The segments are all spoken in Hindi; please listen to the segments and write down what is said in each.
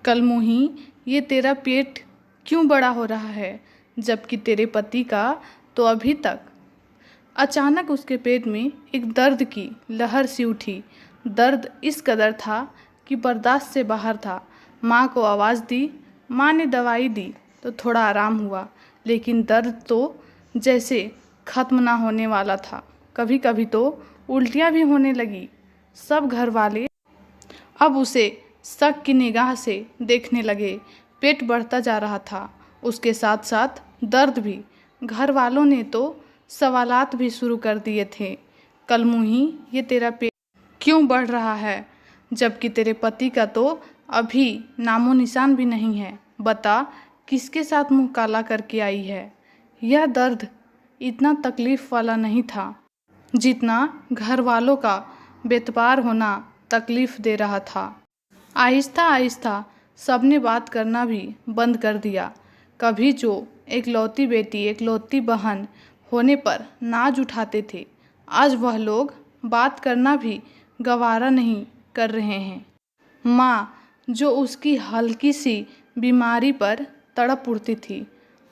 कलमुही, ये तेरा पेट क्यों बड़ा हो रहा है, जबकि तेरे पति का तो अभी तक। अचानक उसके पेट में एक दर्द की लहर सी उठी। दर्द इस कदर था कि बर्दाश्त से बाहर था। माँ को आवाज़ दी, माँ ने दवाई दी तो थोड़ा आराम हुआ, लेकिन दर्द तो जैसे ख़त्म ना होने वाला था। कभी कभी तो उल्टियाँ भी होने लगी। सब घर वाले अब उसे शक की निगाह से देखने लगे। पेट बढ़ता जा रहा था, उसके साथ साथ दर्द भी। घर वालों ने तो सवालात भी शुरू कर दिए थे। कलमुही, ये तेरा पेट क्यों बढ़ रहा है, जबकि तेरे पति का तो अभी नामो निशान भी नहीं है। बता, किसके साथ मुंह काला करके आई है। यह दर्द इतना तकलीफ़ वाला नहीं था जितना घर वालों का बेतबार होना तकलीफ़ दे रहा था। आहिस्ता आहिस्ता सबने बात करना भी बंद कर दिया। कभी जो एकलौती बेटी, एकलौती बहन होने पर नाज उठाते थे, आज वह लोग बात करना भी गवारा नहीं कर रहे हैं। माँ, जो उसकी हल्की सी बीमारी पर तड़प उठती थी,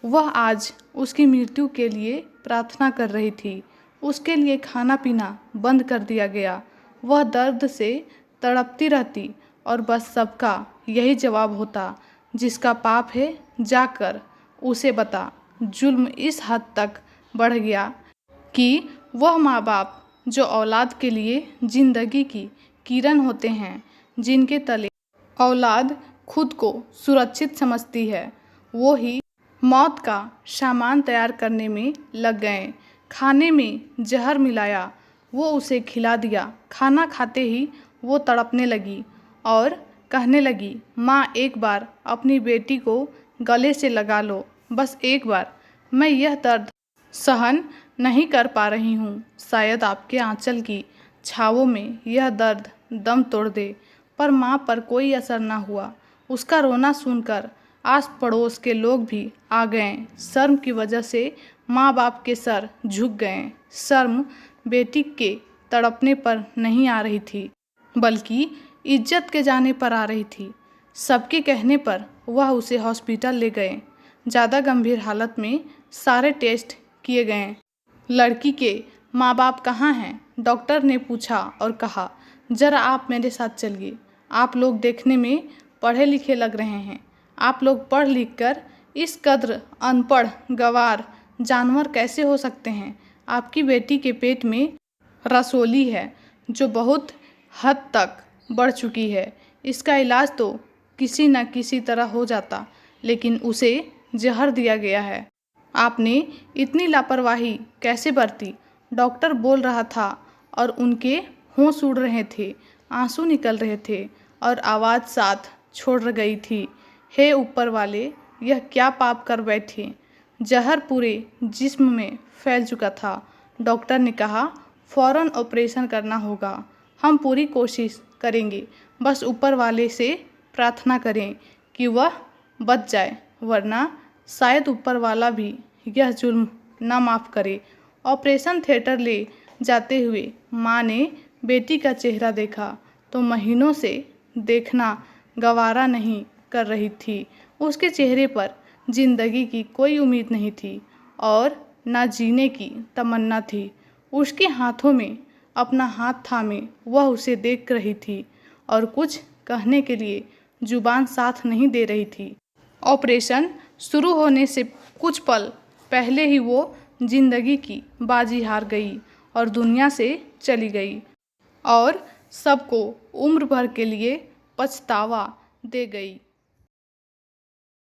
वह आज उसकी मृत्यु के लिए प्रार्थना कर रही थी। उसके लिए खाना पीना बंद कर दिया गया। वह दर्द से तड़पती रहती और बस सबका यही जवाब होता, जिसका पाप है जाकर उसे बता। जुल्म इस हद तक बढ़ गया कि वह माँ बाप जो औलाद के लिए ज़िंदगी की किरण होते हैं, जिनके तले औलाद खुद को सुरक्षित समझती है, वो ही मौत का सामान तैयार करने में लग गए। खाने में जहर मिलाया, वो उसे खिला दिया। खाना खाते ही वो तड़पने लगी और कहने लगी, माँ, एक बार अपनी बेटी को गले से लगा लो, बस एक बार। मैं यह दर्द सहन नहीं कर पा रही हूँ। शायद आपके आंचल की छावों में यह दर्द दम तोड़ दे। पर माँ पर कोई असर न हुआ। उसका रोना सुनकर आस पड़ोस के लोग भी आ गए। शर्म की वजह से माँ बाप के सर झुक गए। शर्म बेटी के तड़पने पर नहीं आ रही थी, बल्कि इज्जत के जाने पर आ रही थी। सबके कहने पर वह उसे हॉस्पिटल ले गए। ज़्यादा गंभीर हालत में सारे टेस्ट किए गए। लड़की के माँ बाप कहाँ हैं? डॉक्टर ने पूछा और कहा, ज़रा आप मेरे साथ चलिए। आप लोग देखने में पढ़े लिखे लग रहे हैं। आप लोग पढ़ लिख कर इस कद्र अनपढ़ गंवार जानवर कैसे हो सकते हैं? आपकी बेटी के पेट में रसोली है जो बहुत हद तक बढ़ चुकी है। इसका इलाज तो किसी न किसी तरह हो जाता, लेकिन उसे जहर दिया गया है। आपने इतनी लापरवाही कैसे बरती? डॉक्टर बोल रहा था और उनके होंठ उड़ रहे थे, आंसू निकल रहे थे और आवाज़ साथ छोड़ गई थी। हे ऊपर वाले, यह क्या पाप कर बैठे? जहर पूरे जिस्म में फैल चुका था। डॉक्टर ने कहा, फ़ौरन ऑपरेशन करना होगा। हम पूरी कोशिश करेंगे, बस ऊपर वाले से प्रार्थना करें कि वह बच जाए, वरना शायद ऊपर वाला भी यह जुल्म ना माफ़ करे। ऑपरेशन थिएटर ले जाते हुए माँ ने बेटी का चेहरा देखा तो महीनों से देखना गवारा नहीं कर रही थी। उसके चेहरे पर जिंदगी की कोई उम्मीद नहीं थी और ना जीने की तमन्ना थी। उसके हाथों में अपना हाथ थामे वह उसे देख रही थी और कुछ कहने के लिए जुबान साथ नहीं दे रही थी। ऑपरेशन शुरू होने से कुछ पल पहले ही वो जिंदगी की बाजी हार गई और दुनिया से चली गई और सबको उम्र भर के लिए पछतावा दे गई।